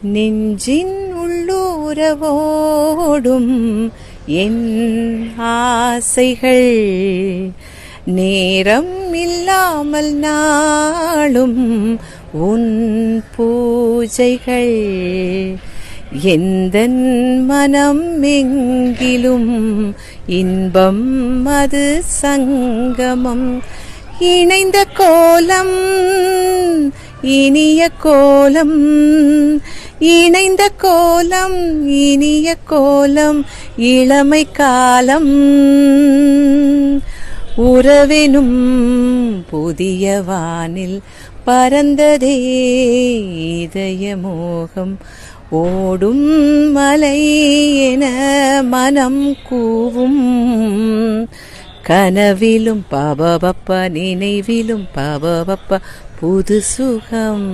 நெஞ்சின் உள்ளூரவோடும் என் ஆசைகள் நேரம் இல்லாமல் நாளும் உன் பூஜைகள் எந்தன் மனம் எங்கிலும் இன்பம் அது சங்கமம் இணைந்த கோலம் இனிய கோலம் இணைந்த கோலம் இனிய கோலம் இளமை காலம் உறவெனும் புதிய வானில் பறந்ததே இதய மோகம் ஓடும் மலை என மனம் கூவும் கனவிலும் பபபப்ப நினைவிலும் பபபப்ப புது சுகம்